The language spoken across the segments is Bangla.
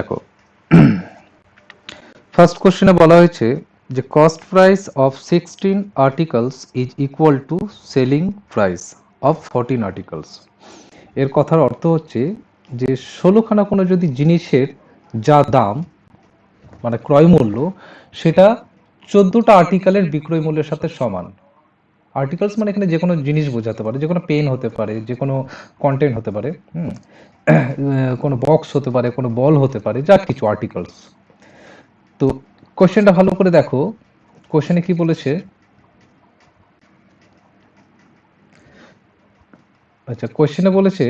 দেখো, ফার্স্ট কোশ্চেনে বলা হয়েছে যে cost price of 16 articles is equal to selling price of 14 articles. এর কথার অর্থ হচ্ছে যে 16খানা কোনো যদি জিনিসের যা দাম মানে ক্রয় মূল্য, সেটা 14টা আর্টিকেলের বিক্রয় মূল্যের সাথে সমান। আর্টিকেলস মানে এখানে যে কোনো জিনিস বোঝাতে পারে, যে কোনো পেন হতে পারে, যে কোনো কন্টেন্ট হতে পারে, কোনো বক্স হতে পারে, কোনো বল হতে পারে, যা কিছু আর্টিকেলস। তো কোশ্চেনটা ভালো করে দেখো, কোশ্চেনে কি বলেছে। আচ্ছা, কোশ্চেনে বলেছে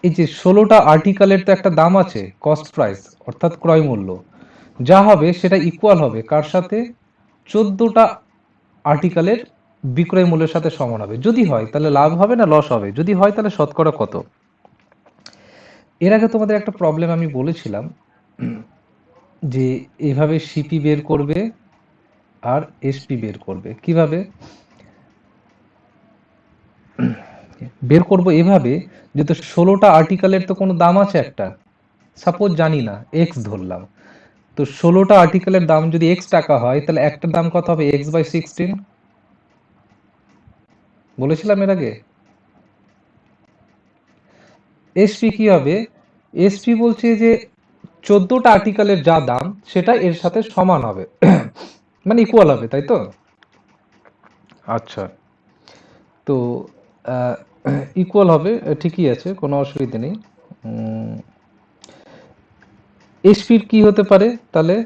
এই যে 16টা আর্টিকেলের তো একটা দাম আছে, কস্ট প্রাইস অর্থাৎ ক্রয় মূল্য, যা হবে সেটা ইকুয়াল হবে কার সাথে? 14টা আর্টিকেলের বিক্রয় মূল্যের সাথে সমান হবে। যদি হয় তাহলে লাভ হবে না লস হবে? যদি হয় তাহলে শতকরা কত? এর আগে তোমাদের একটা প্রবলেম আমি বলেছিলাম যে এভাবে সিপি বের করবে আর এসপি বের করবে। কিভাবে বের করব? এভাবে যে তো 16টা আর্টিকেলের তো কোনো দাম আছে একটা, সাপোজ জানি না, এক্স ধরলাম। তো 16টা আর্টিকেলের দাম যদি এক্স টাকা হয় তাহলে একটার দাম কত হবে? এক্স বাই 16 বলেছিলাম এর আগে। এসপি কি হবে? এসপি বলছে যে 14টা আর্টিকেলের যা দাম সেটা এর সাথে সমান হবে, মানে ইকুয়াল হবে, তাই তো? আচ্ছা, তো ইকুয়াল হবে, ঠিকই আছে, কোনো অসুবিধা নেই। এসপির কি হতে পারে তাহলে?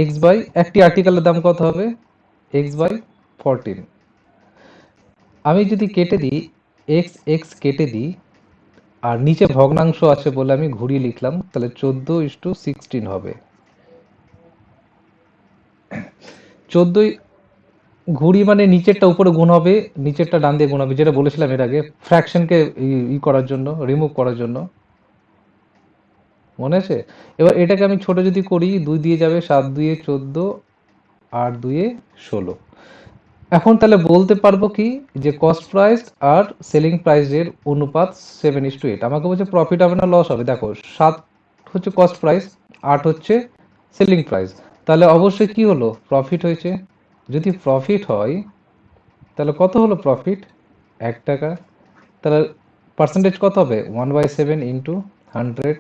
এক্স বাই, একটি আর্টিকেলের দাম কত হবে? X by 14। আমি যদি কেটে দিই, এক্স এক্স কেটে দিই, আর নিচে ভগ্নাংশ আছে বলে আমি ঘুরিয়ে লিখলাম, তাহলে 14:16 হবে। 14 ঘুরি মানে নিচেরটা উপরে গুণ হবে, নিচেরটা ডান দিয়ে গুণ হবে, যেটা বলেছিলাম এর আগে ফ্র্যাকশনকে ই করার জন্য, রিমুভ করার জন্য, মনে আছে? এবার এটাকে আমি ছোট যদি করি, 2 দিয়ে যাবে, 7 2 14, 8 2 16। এখন তাহলে বলতে পারবো কি যে কস্ট প্রাইস আর সেলিং প্রাইসের অনুপাত 7:8। আমাকে বলছে প্রফিট হবে না লস হবে। দেখো, 7 হচ্ছে কস্ট প্রাইস, 8 হচ্ছে সেলিং প্রাইস, তাহলে অবশ্যই কি হলো? প্রফিট হয়েছে। যদি প্রফিট হয় তাহলে কত হলো প্রফিট? 1 টাকা। তাহলে পার্সেন্টেজ কত হবে? 1/7 ইন্টু 100।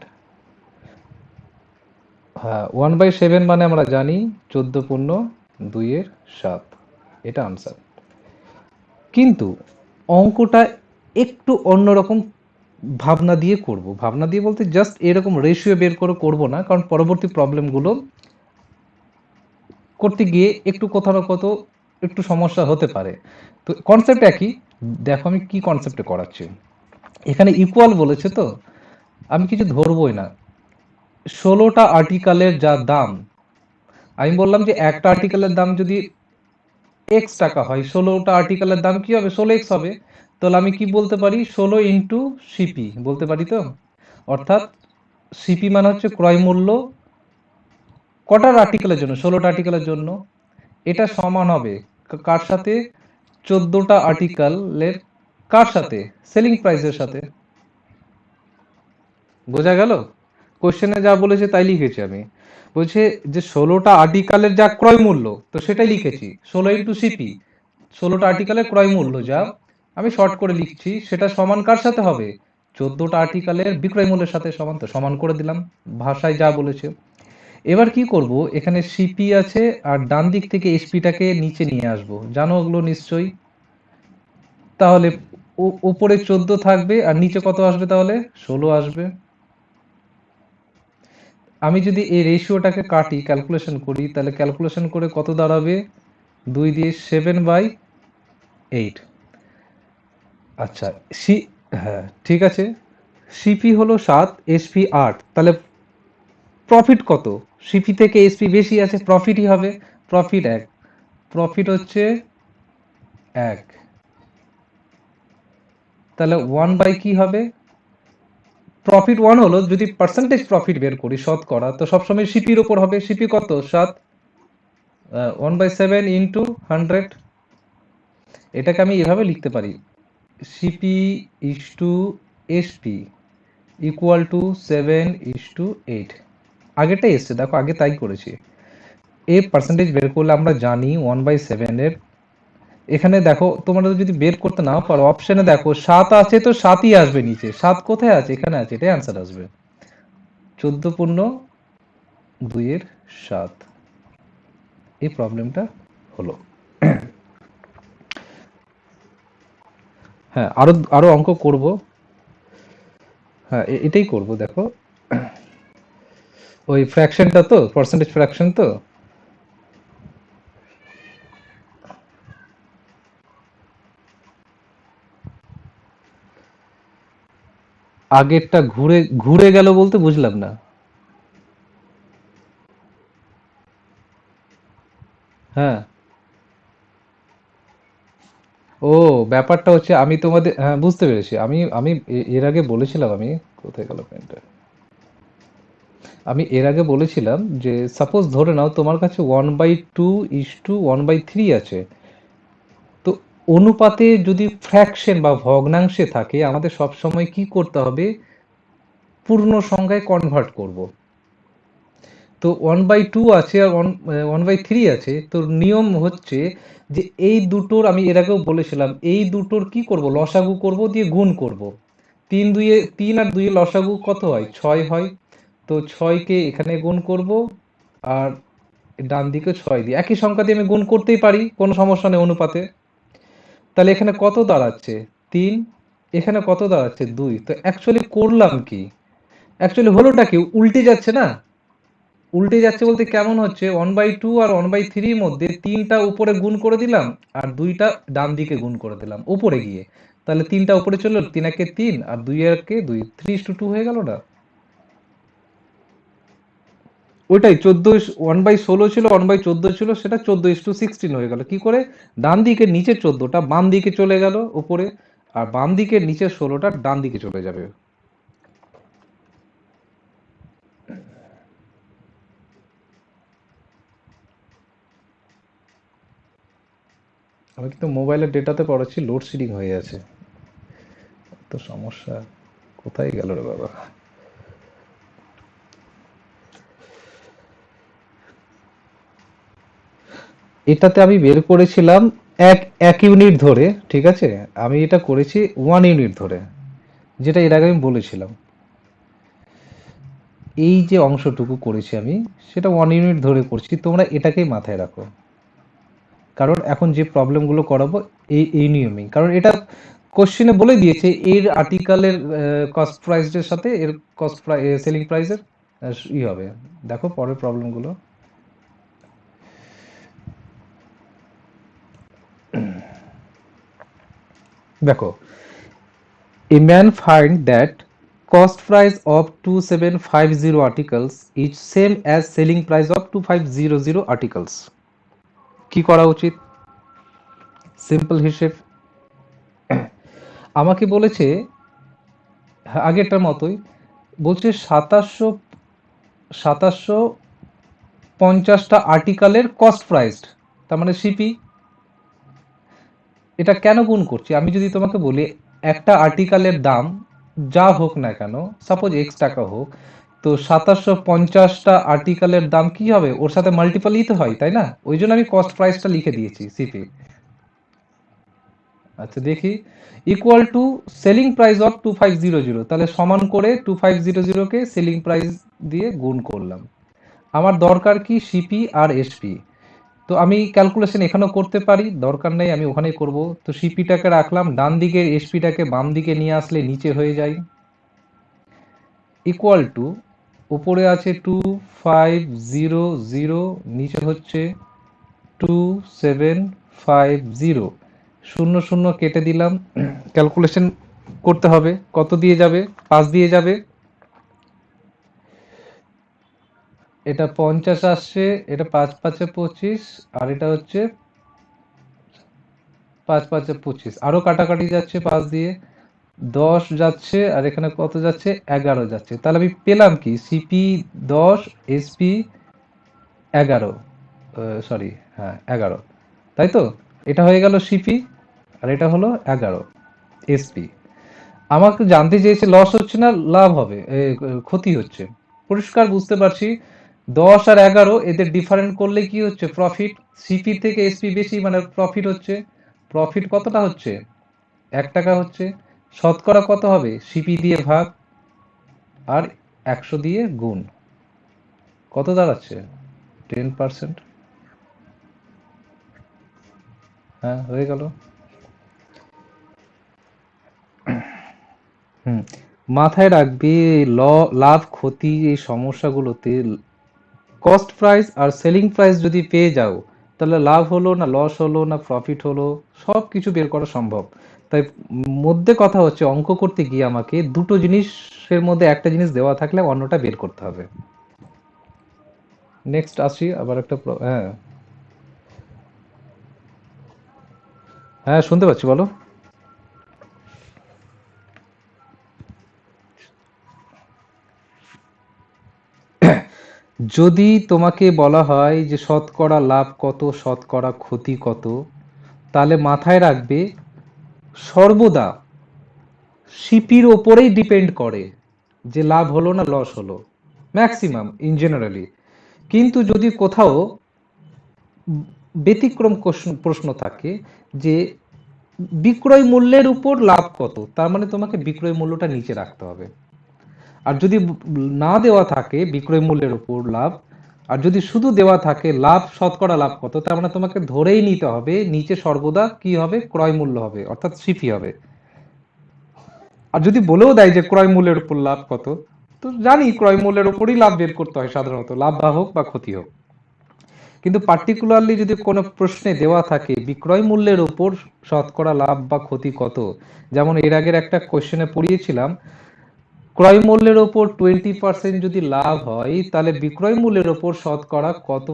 হ্যাঁ, 1/7 মানে আমরা জানি 14×2=7। এটা আনসার। কিন্তু অঙ্কটা একটু অন্যরকম ভাবনা দিয়ে করব। ভাবনা দিয়ে বলতে জাস্ট এরকম রেশিও বের করে করব না, কারণ পরবর্তী প্রবলেমগুলো করতে গিয়ে একটু কোথাও না কোথাও একটু সমস্যা হতে পারে। তো কনসেপ্ট একই। দেখো আমি কি কনসেপ্টে করাচ্ছি। এখানে ইকুয়াল বলেছে, তো আমি কিছু ধরবই না। 16টা আর্টিকেলের যা দাম, আমি বললাম যে একটা আর্টিকেলের দাম যদি এক্স টাকা হয়, 16টা আর্টিকেলের দাম কি হবে? 16x হবে। তাহলে আমি কি বলতে পারি? 16 ইন্টু সিপি বলতে পারি তো। অর্থাৎ সিপি মানে হচ্ছে ক্রয় মূল্য কটার আর্টিকেলের জন্য? 16টা আর্টিকেলের জন্য। এটা সমান হবে কার সাথে? 14টা আর্টিকেলের কার সাথে? সেলিং প্রাইসের সাথে। বোঝা গেল? কোশ্চেনে যা বলেছে তাই লিখেছি আমি। বলছে যে 16টা আর্টিকেলের যা ক্রয় মূল্য, তো সেটাই লিখেছি 16 ইন্টু সিপি। 16টা আর্টিকেলের ক্রয় মূল্য যা আমি শর্ট করে লিখছি, সেটা সমান কার সাথে হবে? 14টা আর্টিকেলের বিক্রয় মূল্যের সাথে সমান। তো সমান করে দিলাম, ভাষায় যা বলেছে। এবার কি করব? এখানে সিপি আছে আর ডান দিক থেকে এসপিটাকে নিচে নিয়ে আসব, জানো ওগুলো নিশ্চয়ই। তাহলে উপরে 14 থাকবে আর নিচে কত আসবে? তাহলে 16 আসবে। আমি যদি এই রেশিওটাকে কাটি, ক্যালকুলেশন করি, তাহলে ক্যালকুলেশন করে কত দাঁড়াবে? 2 দিয়ে 7/8। আচ্ছা, সি, হ্যাঁ ঠিক আছে। সিপি হলো 7, এসপি 8, তাহলে প্রফিট কত? সিপি থেকে এসপি বেশি আছে, প্রফিটই হবে। প্রফিট 1, প্রফিট হচ্ছে 1। তাহলে 1 বাই কি হবে? প্রফিট 1 হলো, যদি পার্সেন্টেজ প্রফিট বের করি শতকরা, তো সবসময় সিপির উপর হবে। সিপি কত? 7, 1/7 ইন্টু 100। এটাকে আমি এভাবে লিখতে পারি, CP is to SP equal to 7:8। আগেরটাই এসছে, দেখো আগে তাই করেছি। এ পার্সেন্টেজ বের করলে আমরা জানি 1/7 এর, এখানে দেখো তোমরা যদি বের করতে নাও পারো অপশনে দেখো 7 আছে, তো 7ই আসবে নিচে। 7 কোথায় আছে? এখানে আছে, এটাই অ্যান্সার আসবে। 14.2/7 এই প্রবলেমটা হলো। হ্যাঁ, আরো আরো অঙ্ক করব। হ্যাঁ, এটাই করব দেখো। ওই ফ্র্যাকশনটা তো, পার্সেন্টেজ ফ্র্যাকশন তো। আগেরটা ঘুরে ঘুরে গেল বলতে বুঝলাম না। হ্যাঁ। ও, ব্যাপারটা হচ্ছে আমি তোমাদের, হ্যাঁ বুঝতে পেরেছি। আমি আমি এর আগে বলেছিলাম, আমি কোথায় গেল পেনটা, আমি এর আগে বলেছিলাম যে সাপোজ ধরে নাও তোমার কাছে 1/2:1/3 আছে। তো অনুপাতে যদি ফ্র্যাকশন বা ভগ্নাংশে থাকে, আমাদের সব সময় কি করতে হবে? পূর্ণ সংখ্যায় কনভার্ট করব। তো 1/2 আছে আর 1/3 আছে, তো নিয়ম হচ্ছে যে এই দুটোর, আমি এর আগেও বলেছিলাম, এই দুটোর কি করব? লসাগু করব, দিয়ে গুণ করব। 3 আর 2 লসাগু কত হয়? 6 হয়। তো 6কে এখানে গুণ করব, আর ডান দিকে 6 দিয়ে একই সংখ্যা দিয়ে আমি গুণ করতেই পারি, কোনো সমস্যা নেই অনুপাতে। তাহলে এখানে কত দাঁড়াচ্ছে? 3। এখানে কত দাঁড়াচ্ছে? 2। তো অ্যাকচুয়ালি করলাম কি? অ্যাকচুয়ালি হলোটা কি? উল্টে যাচ্ছে না? উল্টে যাচ্ছে বলতে কেমন হচ্ছে? 1/2 আর 1/3 মধ্যে 3টা উপরে গুণ করে দিলাম, আর 2টা ডান দিকে গুণ করে দিলাম উপরে গিয়ে। তাহলে 3টা উপরে চললো, 3 একে 3 আর 2 একে 2, 3:2 হয়ে গেল না? ওইটাই 14, 1/16 ছিল, 1/14 ছিল, সেটা 14:16 হয়ে গেল কি করে? ডান দিকের নিচে 14টা বাম দিকে চলে গেল উপরে, আর বাম দিকের নিচে 16টা ডান দিকে চলে যাবে। আমি কিন্তু মোবাইলের ডেটাতে পড়াচ্ছি, লোডশেডিং হয়ে আছে, তো সমস্যা। কোথায় গেল রে বাবা? এটাতে আমি বের করেছিলাম এক এক ইউনিট ধরে, ঠিক আছে। আমি এটা করেছি 1 ইউনিট ধরে, যেটা এর আগে আমি বলেছিলাম। এই যে অংশটুকু করেছি আমি, সেটা 1 ইউনিট ধরে করছি, তোমরা এটাকেই মাথায় রাখো। কারণ এখন যে প্রবলেমগুলো করাবো এই নিয়মেই, কারণ এটা কোশ্চেনে বলে দিয়েছে এর আর্টিকেলের কস্ট প্রাইসের সাথে এর কস্ট সেলিং প্রাইসের ই হবে। দেখো পরের প্রবলেমগুলো। দেখো, a man find that cost price of 2750 articles is same as selling price of 2500 articles. কি করা উচিত? সিম্পল হিসেব। আমাকে বলেছে, হ্যাঁ, আগেরটার মতোই বলছে 2750টা আর্টিকেলের কস্ট প্রাইসড, তার মানে সিপি। এটা কেন গুণ করছি? আমি যদি তোমাকে বলি একটা আর্টিকেলের দাম যা হোক না কেন, সাপোজ এক্স টাকা হোক, তো 2750টা আর্টিকেলের দাম কি হবে? ওর সাথে মাল্টিপলই তো হয়, তাই না? ওই জন্য আমি কস্ট প্রাইসটা লিখে দিয়েছি সিপি। আচ্ছা দেখি, equal to selling price of 2500, তাহলে সমান করে 2500কে সেলিং প্রাইস দিয়ে গুণ করলাম। আমার দরকার কি? সিপি আর এসপি। তো আমি ক্যালকুলেশন এখানেও করতে পারি, দরকার নেই, আমি ওখানেই করব। তো সিপিটাকে রাখলাম ডান দিকে, এসপিটাকে বাম দিকে নিয়ে আসলে নিচে হয়ে যায়। ইকুয়াল টু, উপরে আছে 2500, নিচে হচ্ছে 2750। শূন্য শূন্য কেটে দিলাম, ক্যালকুলেশন করতে হবে কত দিয়ে যাবে। 5 দিয়ে যাবে। এটা 50 আসছে, এটা 5 5 25, আর এটা হচ্ছে 5 5 25, আরো কাটাকাটি যাচ্ছে 5 দিয়ে। 10 যাচ্ছে, আর এখানে কত যাচ্ছে? 11 যাচ্ছে। তাহলে আমি পেলাম কি? সিপি 10, এসপি 11, সরি, হ্যাঁ 11, তাই তো? এটা হয়ে গেল সিপি, আর এটা হলো 11 এসপি। আমাকে জানতে চেয়েছে লস হচ্ছে না লাভ হবে, ক্ষতি হচ্ছে। পরিষ্কার বুঝতে পারছি 10 আর 11 এদের ডিফারেন্ট করলে কি হচ্ছে, প্রফিট। সিপি থেকে এসপি বেশি মানে প্রফিট হচ্ছে। প্রফিট কতটা হচ্ছে, 1 টাকা হচ্ছে। শতকরা কত হবে, সিপি দিয়ে ভাগ আর 100 দিয়ে গুণ, কত দাঁড়াচ্ছে, 10%। হ্যাঁ, হয়ে গেল। হুম, মাথায় রাখবি, ল লাভ ক্ষতি এই সমস্যাগুলোতে কস্ট প্রাইস আর সেলিং প্রাইস যদি পেয়ে যাও, তাহলে লাভ হলো না লস হলো না প্রফিট হলো, সব কিছু বের করা সম্ভব। তাই মধ্যে কথা হচ্ছে, অঙ্ক করতে গিয়ে আমাকে দুটো জিনিসের মধ্যে একটা জিনিস দেওয়া থাকলে অন্যটা বের করতে হবে। নেক্সট আসি আবার একটা হ্যাঁ। হ্যাঁ, শুনতে পাচ্ছি, বলো। যদি তোমাকে বলা হয় যে শতকরা লাভ কত শতকরা ক্ষতি কত, তাহলে মাথায় রাখবে সর্বদা সিপির ওপরেই ডিপেন্ড করে যে লাভ হলো না লস হলো, ম্যাক্সিমাম ইন জেনারেলি। কিন্তু যদি কোথাও ব্যতিক্রম প্রশ্ন থাকে যে বিক্রয় মূল্যের উপর লাভ কত, তার মানে তোমাকে বিক্রয় মূল্যটা নিচে রাখতে হবে। আর যদি না দেওয়া থাকে বিক্রয় মূল্যের উপর লাভ, আর যদি শুধু দেওয়া থাকে লাভ শতকরা লাভ কত, তার মানে তোমাকে ধরেই নিতে হবে নিচে সর্বদা কি হবে, ক্রয় মূল্য হবে, অর্থাৎ সিপি হবে। আর যদি বলেও দেয় যে ক্রয় মূল্যের উপর লাভ কত, তো জানি ক্রয় মূল্যের উপরই লাভ বের করতে হয় সাধারণত, লাভ বা হোক বা ক্ষতি হোক। কিন্তু পার্টিকুলারলি যদি কোনো প্রশ্নে দেওয়া থাকে বিক্রয় মূল্যের উপর শতকরা লাভ বা ক্ষতি কত, যেমন এর আগের একটা কোশ্চেনে পড়িয়েছিলাম, ক্রয় মূল্যের ওপর 20% যদি লাভ হয় তাহলে বিক্রয় মূল্যের ওপর শতকরা কত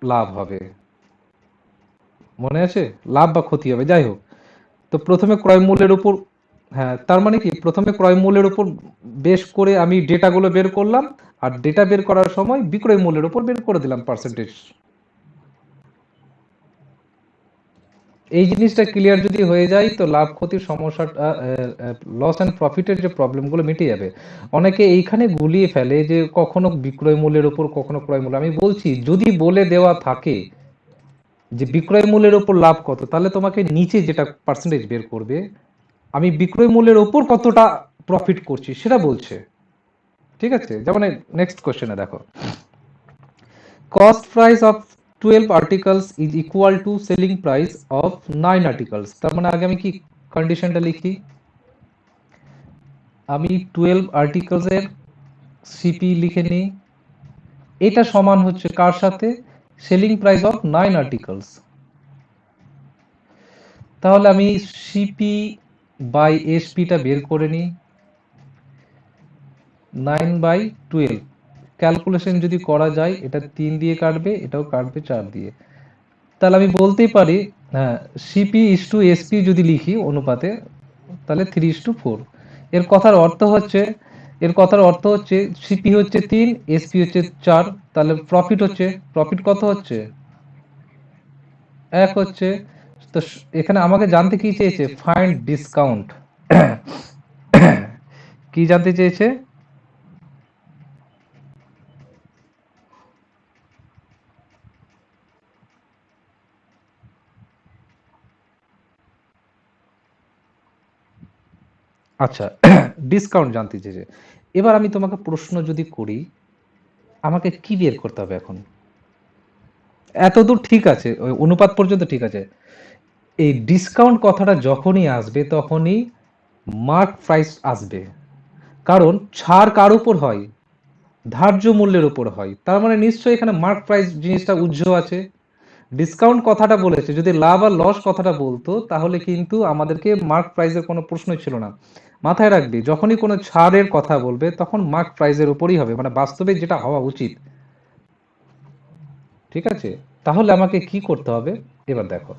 লাভ হবে, মনে আছে? লাভ বা ক্ষতি হবে, যাই হোক। তো প্রথমে ক্রয় মূল্যের উপর, হ্যাঁ, তার মানে কি প্রথমে ক্রয় মূল্যের উপর বেশ করে আমি ডেটাগুলো বের করলাম, আর ডেটা বের করার সময় বিক্রয় মূল্যের উপর বের করে দিলাম পার্সেন্টেজ। এই জিনিসটা ক্লিয়ার যদি হয়ে যায় তো লাভ ক্ষতির সমস্যাটা, লস অ্যান্ড প্রফিটের যে প্রবলেমগুলো মিটে যাবে। অনেকে এইখানে গুলিয়ে ফেলে যে কখনো বিক্রয় মূল্যের উপর কখনো ক্রয় মূল্য। আমি বলছি যদি বলে দেওয়া থাকে যে বিক্রয় মূল্যের উপর লাভ কত, তাহলে তোমাকে নিচে যেটা পার্সেন্টেজ বের করবে, আমি বিক্রয় মূল্যের উপর কতটা প্রফিট করছি সেটা বলছে। ঠিক আছে, যেমন নেক্সট কোশ্চেনে দেখো, cost price of 12 articles is equal to selling price of 9 articles। তার মানে আগে আমি কি কন্ডিশনটা লিখি, আমি 12 আর্টিকেলস এর সিপি লিখে নিই, এটা সমান হচ্ছে কার সাথে, সেলিং প্রাইস অফ 9 আর্টিকেলস। তাহলে আমি সিপি বাই এসপিটা বের করে নিই, 9/12। ক্যালকুলেশন যদি করা যায়, এটা 3 দিয়ে কাটবে, এটাও কাটবে 4 দিয়ে। তাহলে আমি বলতেই পারি, হ্যাঁ, সিপি ইস টু এসপি যদি লিখি অনুপাতে, তাহলে 3:4। এর কথার অর্থ হচ্ছে, সিপি হচ্ছে 3, এসপি হচ্ছে 4, তাহলে প্রফিট হচ্ছে, প্রফিট কত হচ্ছে, 1 হচ্ছে। তো এখানে আমাকে জানতে কি চেয়েছে, ফাইন্ড ডিসকাউন্ট। কি জানতে চেয়েছে, আচ্ছা, ডিসকাউন্ট জানতে চেয়েছে। এবার আমি তোমাকে প্রশ্ন যদি করি, আমাকে কি বের করতে হবে এখন? এতদূর ঠিক আছে, ওই অনুপাত পর্যন্ত ঠিক আছে। এই ডিসকাউন্ট কথাটা যখনই আসবে তখনই মার্ক প্রাইস আসবে। কারণ ছাড় কার উপর হয়, ধার্য মূল্যের উপর হয়, তার মানে নিশ্চয়ই এখানে মার্ক প্রাইস জিনিসটা উজ্জ্ব আছে। ডিসকাউন্ট কথাটা বলেছে, যদি লাভ আর লস কথাটা বলতো তাহলে কিন্তু আমাদেরকে মার্ক প্রাইসের কোনো প্রশ্নই ছিল না। মাথায় রাখবি যখনই কোনো ছাড়ের কথা বলবে তখন মার্ক প্রাইসের উপরই হবে, মানে বাস্তবে যেটা হওয়া উচিত। ঠিক আছে, তাহলে আমাকে কি করতে হবে, এবার দেখো।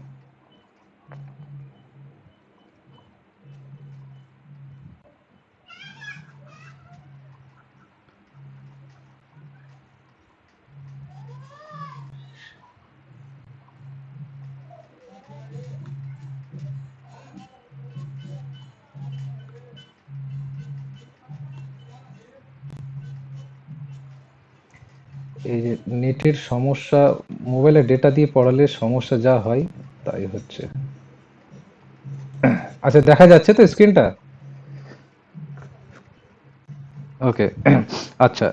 এই যে নেটের সমস্যা, মোবাইলে ডেটা দিয়ে পড়ালে সমস্যা যা হয় তাই হচ্ছে। আচ্ছা, দেখা যাচ্ছে তো স্ক্রিনটা? ওকে। আচ্ছা।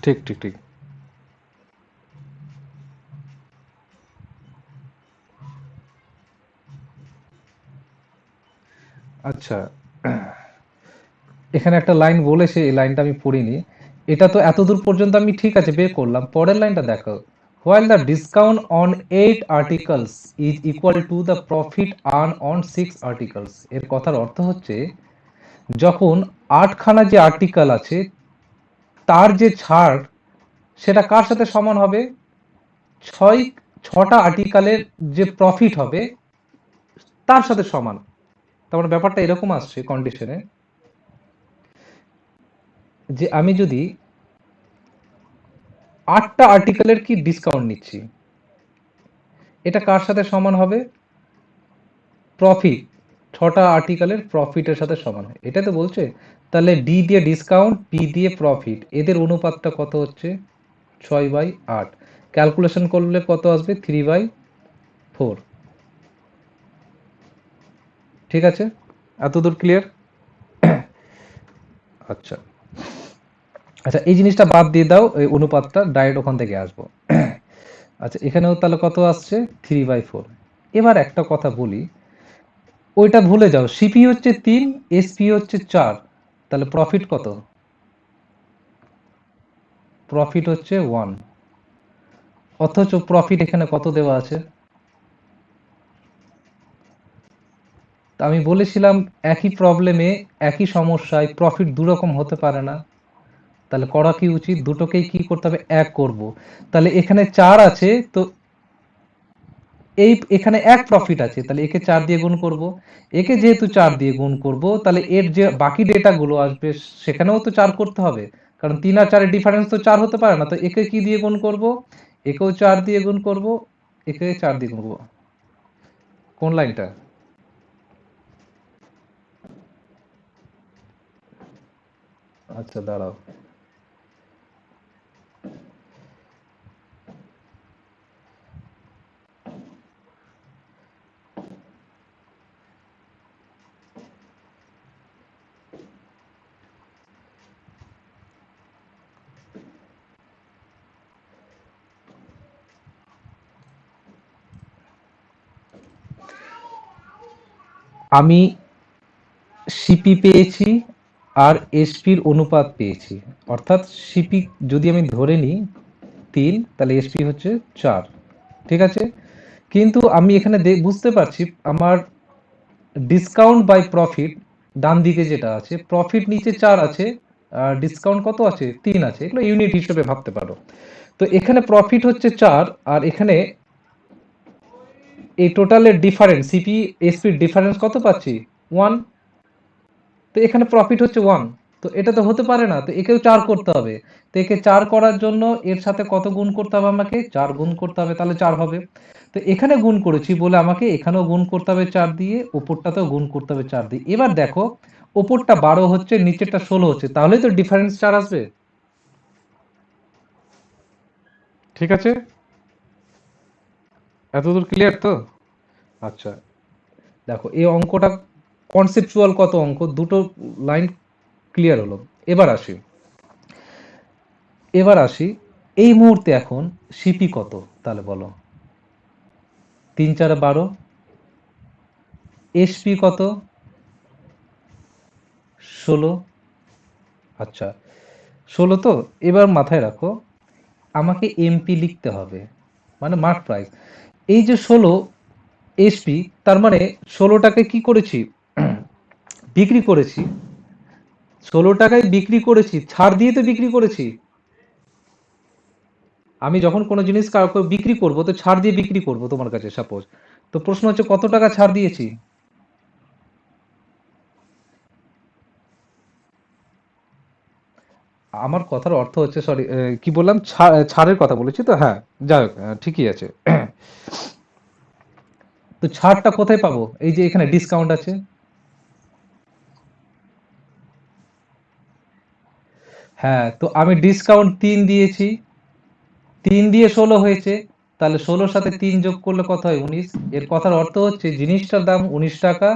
ঠিক ঠিক ঠিক। আচ্ছা, এখানে একটা লাইন বলেছে, এই লাইনটা আমি পড়িনি। এটা তো এতদূর পর্যন্ত আমি ঠিক আছে বের করলাম, পরের লাইনটা দেখো। While the discount on 8 articles is equal to the profit earn on 6 articles. এর কথার অর্থ হচ্ছে, যখন আটখানা যে আর্টিকেল আছে তার যে ছাড় সেটা কার সাথে সমান হবে? ছয় ছটা আর্টিকেলের যে প্রফিট হবে তার সাথে সমান। তার মানে ব্যাপারটা এরকম আসছে কন্ডিশনে, যে আমি যদি 8টা আর্টিকেলের কি ডিসকাউন্ট নিচ্ছি, এটা কার সাথে সমান হবে? প্রফিট, 6টা আর্টিকেলের প্রফিটের সাথে সমান হয়, এটা তো বলছে। তাহলে ডি দিয়ে ডিসকাউন্ট, পি দিয়ে প্রফিট, এদের অনুপাতটা কত হচ্ছে? 6/8। ক্যালকুলেশন করলে কত আসবে? 3/4। ঠিক আছে, এতদূর ক্লিয়ার? আচ্ছা। আচ্ছা, এই জিনিসটা বাদ দিয়ে দাও, এই অনুপাতটা ডাইরেক্ট ওখান থেকে আসবো। আচ্ছা, এখানেও তাহলে কত আসছে? 3/4। এবার একটা কথা বলি, ওইটা ভুলে যাও, সিপি হচ্ছে 3, এসপি হচ্ছে 4, তাহলে প্রফিট কত? প্রফিট হচ্ছে 1। অথচ প্রফিট এখানে কত দেওয়া আছে? তা আমি বলেছিলাম, একই প্রবলেমে একই সমস্যায় প্রফিট দুরকম হতে পারে না। তাহলে করা কি উচিত? দুটোকেই কি করতে হবে? এক করব। তাহলে এখানে 4 আছে, তো এই এখানে এক প্রফিট আছে, তাহলে একে 4 দিয়ে গুণ করব। একে যেহেতু 4 দিয়ে গুণ করব, তাহলে এর যে বাকি ডেটাগুলো আসবে সেখানেও তো 4 করতে হবে, কারণ 3 আর 4 এর ডিফারেন্স তো 4 হতে পারে না। তো একে কি দিয়ে গুণ করব? একেও 4 দিয়ে গুণ করব, একে 4 দিয়ে গুণ করব। কোন লাইনটা? আচ্ছা, দাঁড়াও। আমি সিপি পেয়েছি আর এসপির অনুপাত পেয়েছি। অর্থাৎ সিপি যদি আমি ধরে নিই 3, তাহলে এসপি হচ্ছে 4। ঠিক আছে, কিন্তু আমি এখানে বুঝতে পারছি আমার ডিসকাউন্ট বাই প্রফিট ডান দিকে যেটা আছে, প্রফিট নিচে 4 আছে, আর ডিসকাউন্ট কত আছে? 3 আছে। এগুলো ইউনিট হিসেবে ভাবতে পারো। তো এখানে প্রফিট হচ্ছে 4, আর এখানে এই টোটালের ডিফারেন্স, সিপি এসপির ডিফারেন্স কত পাচ্ছি? 1। তো এখানে প্রফিট হচ্ছে 1। তো এটা তো হতে পারে না, তো একেও 4 করতে হবে। তো একে 4 করার জন্য এর সাথে কত গুণ করতে হবে? আমাকে 4 গুণ করতে হবে, তাহলে 4 হবে। তো এখানে গুণ করেছি বলে আমাকে এখানেও গুণ করতে হবে 4 দিয়ে, উপরটাতেও গুণ করতে হবে 4 দিয়ে। এবার দেখো, উপরটা 12 হচ্ছে, নিচেরটা 16 হচ্ছে, তাহলেই তো ডিফারেন্স 4 আসবে। ঠিক আছে, এতদূর ক্লিয়ার তো? আচ্ছা, দেখো এই অঙ্কটা কনসেপচুয়াল কত অঙ্ক, দুটো লাইন ক্লিয়ার হলো। এবার আসি, এই মুহূর্তে এখন সিপি কত তাহলে বলো? 3 4 12। এসপি কত? 16। আচ্ছা, 16 তো। এবার মাথায় রাখো, আমাকে এমপি লিখতে হবে, মানে মার্ক প্রাইস। এই যে 16 এসপি, তার মানে 16টাকে কি করেছি? বিক্রি করেছি। 16 টাকায় বিক্রি করেছি, ছাড় দিয়ে তো বিক্রি করেছি। আমি যখন কোনো জিনিস কাউকে বিক্রি করব, তো ছাড় দিয়ে বিক্রি করব তোমার কাছে সাপোজ। তো প্রশ্ন হচ্ছে কত টাকা ছাড় দিয়েছি? আমার কথার অর্থ হচ্ছে, সরি, কি বললাম? ছাড়ের কথা বলেছি তো, হ্যাঁ। যাই হোক, ঠিকই আছে। তো ছাড়টা কোথায় পাবো? এই যে এখানে ডিসকাউন্ট আছে। হ্যাঁ, তো আমি ডিসকাউন্ট 3 দিয়েছি, 3 দিয়ে 16 হয়েছে, তাহলে 16 সাথে 3 যোগ করলে কত হয়? 19। এর কথার অর্থ হচ্ছে জিনিসটার দাম 19 টাকা,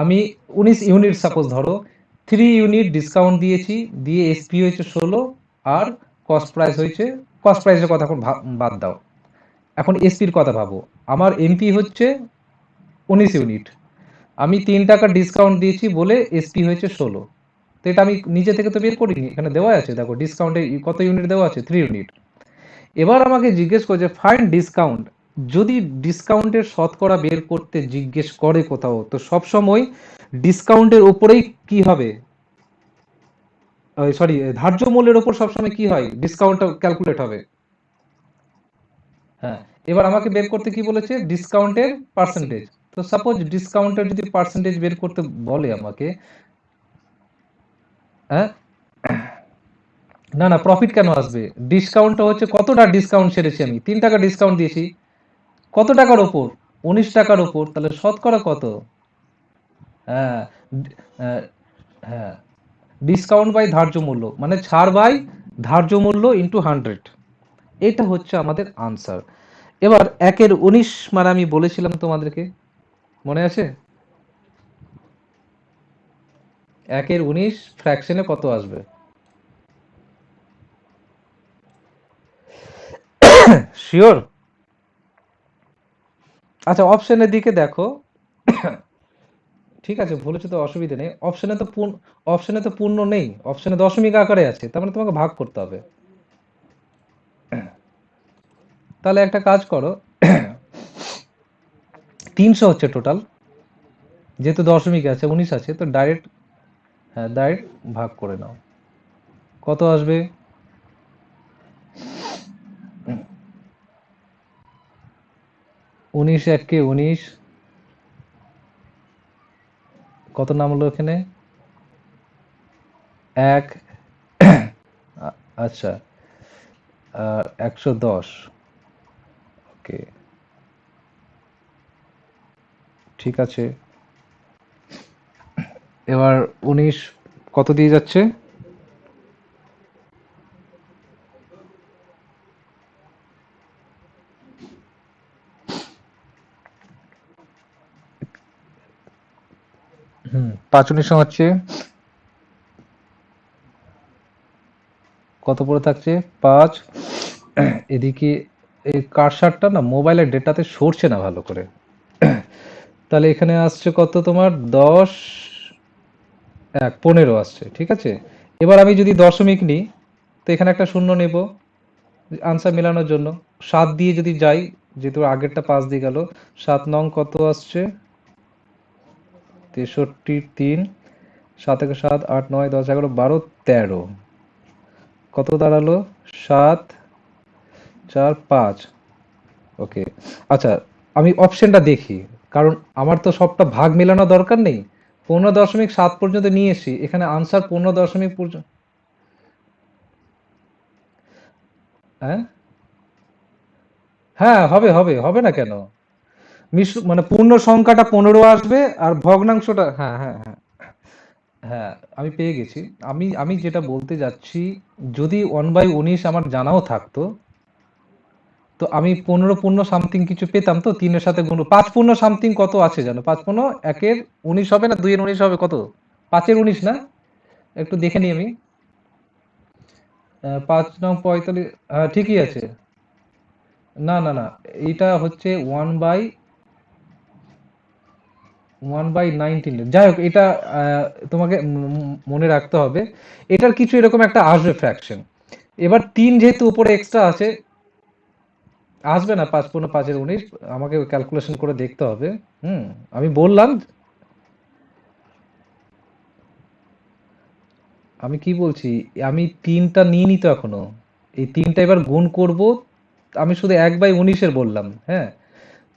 আমি 19 ইউনিট সাপোজ ধরো, 3 ইউনিট ডিসকাউন্ট দিয়েছি, দিয়ে এসপি হয়েছে 16, আর কস্ট প্রাইস হয়েছে, কস্ট প্রাইসের কথা এখন বাদ দাও, এখন এসপির কথা ভাবো। আমার এমপি হচ্ছে 19 ইউনিট, আমি 3 টাকা ডিসকাউন্ট দিয়েছি বলে এসপি হয়েছে 16। তো এটা আমি নিজে থেকে তো বের করিনি, এখানে দেওয়া আছে, দেখো ডিসকাউন্টে কত ইউনিট দেওয়া আছে, 3 ইউনিট। এবার আমাকে জিজ্ঞেস করছে ফাইন্ড ডিসকাউন্ট। যদি ডিসকাউন্টের শতকরা বের করতে জিজ্ঞেস করে কোথাও, তো সবসময় ডিসকাউন্টের উপরেই কি হবে, সরি, ধার্য মূল্যের উপর সবসময় কি হয়, ডিসকাউন্টটা ক্যালকুলেট হবে। হ্যাঁ, এবার আমাকে বের করতে কি বলেছে, ডিসকাউন্টের পার্সেন্টেজ। তো সাপোজ ডিসকাউন্টের যদি পার্সেন্টেজ বের করতে বলে আমাকে, হ্যাঁ, না না, প্রফিট কেন আসবে, ডিসকাউন্টটা হচ্ছে কতটা ডিসকাউন্ট ছেড়েছি, আমি 3 টাকা ডিসকাউন্ট দিয়েছি, কত টাকার ওপর, 19 টাকার ওপর, তাহলে শতকরা কত? হ্যাঁ, আহ, হ্যাঁ, ডিসকাউন্ট বাই ধার্য মূল্য, মানে ছাড় বাই ধার্য মূল্য ইন্টু 100, এটা হচ্ছে আমাদের আনসার। এবার 1/19 মানে আমি বলেছিলাম তোমাদেরকে, মনে আছে? 1/19 ফ্র্যাকশনে কত আসবে? শিওর? আচ্ছা, অপশনের দিকে দেখো। ঠিক আছে, বলেছো তো, অসুবিধা নেই, অপশনে তো পূর্ণ নেই, অপশনে দশমিক আকারে আছে, তার মানে তোমাকে ভাগ করতে হবে। তাহলে একটা কাজ করো, 300 হচ্ছে টোটাল, যেহেতু দশমিক আছে, 19 আছে, তো ডাইরেক্ট, হ্যাঁ ডাইরেক্ট ভাগ করে নাও, কত আসবে? 19 1 19, কত নামলো এখানে? এক, আচ্ছা, আর 110, ওকে, ঠিক আছে। এবার 19 কত দিয়ে যাচ্ছে? হুম, 5 হচ্ছে কত পড়ে থাকছে? 5। এদিকে এই কারসারটা না মোবাইলের ডেটাতে সরছে না ভালো করে, তাহলে এখানে আসছে কত তোমার, 10, 15 আসছে, ঠিক আছে। এবার আমি যদি দশমিক নিই, তো এখানে একটা শূন্য নেব আনসার মেলানোর জন্য, 7 দিয়ে যদি যাই, যেহেতু আগেরটা 5 দিয়ে গেল, 7 নং কত আসছে? 63, 3, 7 একে 7, 8 9 10 11 12 13, কত দাঁড়ালো? 7 4 5, ওকে। আচ্ছা, আমি অপশনটা দেখি, কারণ আমার তো সবটা ভাগ মেলানো দরকার নেই, 15.7 পর্যন্ত নিয়ে এসি, এখানে আনসার 15 পর্যন্ত। হ্যাঁ, হ্যাঁ, হবে হবে, হবে না কেন? মানে পূর্ণ সংখ্যাটা 15 আসবে, আর ভগ্নাংশটা, হ্যাঁ হ্যাঁ হ্যাঁ, হ্যাঁ, আমি পেয়ে গেছি। আমি আমি যেটা বলতে যাচ্ছি, যদি 1/19 আমার জানাও থাকতো, তো আমি 15 পূর্ণ সামথিং কিছু পেতাম, তো 3-এর সাথে গুণ, 5 পূর্ণ সামথিং কত আছে জানো, 5 পূর্ণ 1-19 হবে না, 2-19 হবে কত, 5-19 না, একটু দেখে নিই আমি। 5 নং 45, হ্যাঁ ঠিকই আছে। না না না, এইটা হচ্ছে 1/19, যাই হোক, এটা তোমাকে মনে রাখতে হবে, এটার কিছু এরকম একটা আসবে ফ্র্যাকশন। এবার 3 যেহেতু উপরে এক্সট্রা আছে, আসবে না 5 পূর্ণ 5-19, আমাকে ক্যালকুলেশন করে দেখতে হবে। হুম, আমি বললাম, আমি কি বলছি, আমি 3টা নিইনি তো এখনো, এই 3টা এবার গুণ করব, আমি শুধু 1/19 বললাম, হ্যাঁ,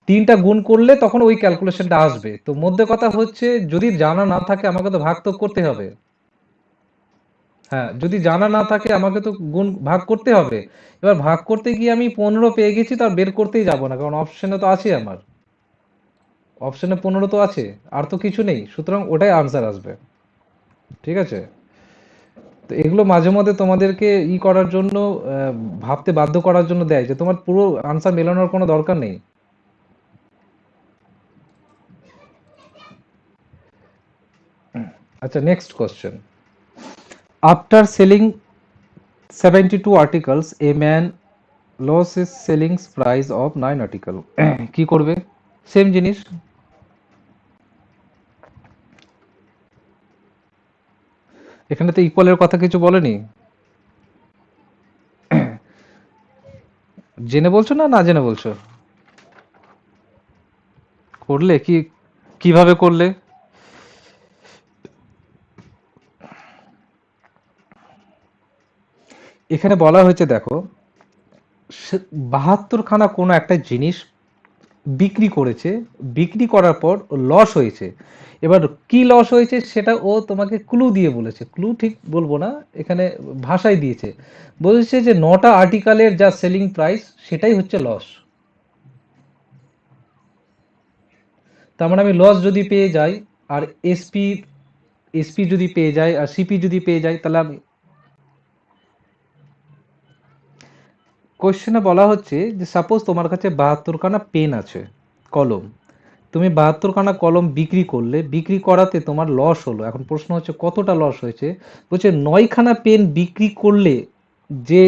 3টা গুণ করলে তখন ওই ক্যালকুলেশনটা আসবে, তো মধ্যে কথা হচ্ছে যদি জানা না থাকে আমাকে তো ভাগ তো করতে হবে। হ্যাঁ, যদি জানা না থাকে আমাকে তো গুণ ভাগ করতে হবে। এবার ভাগ করতে গিয়ে আমি 15 পেয়ে গেছি, তার বের করতেই যাব না, কারণ অপশনে তো আছে আমার, অপশনে 15 তো আছে, আর তো কিছু নেই, সুতরাং ওটাই আনসার আসবে, ঠিক আছে। তো এগুলো মাঝে মধ্যে তোমাদেরকে করার জন্য, ভাবতে বাধ্য করার জন্য দেয় যে তোমার পুরো আনসার মেলানোর কোনো দরকার নেই। আচ্ছা, next question. After selling 72 articles a man loss is selling price of 9 article. কি করবে? সেম জিনিস। এখানে তো ইকুয়ালের কথা কিছু বলেনি। জেনে বলছো না না জেনে বলছো? করলে কি, কিভাবে করলে? এখানে বলা হয়েছে দেখো, 72 খানা কোনো একটা জিনিস বিক্রি করেছে, বিক্রি করার পর লস হয়েছে। এবার কি লস হয়েছে সেটা ও তোমাকে ক্লু দিয়ে বলেছে, ক্লু ঠিক বলবো না, এখানে ভাষায় দিয়েছে। বলেছে যে 9টা আর্টিকেলের যা সেলিং প্রাইস সেটাই হচ্ছে লস। তার মানে আমি লস যদি পেয়ে যাই, আর এসপি এসপি যদি পেয়ে যাই, আর সিপি যদি পেয়ে যাই, তাহলে আমি, কোশ্চেনে বলা হচ্ছে যে সাপোজ তোমার কাছে 72 খানা পেন আছে, কলম। তুমি 72 খানা কলম বিক্রি করলে, বিক্রি করাতে তোমার লস হলো। এখন প্রশ্ন হচ্ছে কতটা লস হয়েছে। বলছে 9খানা পেন বিক্রি করলে যে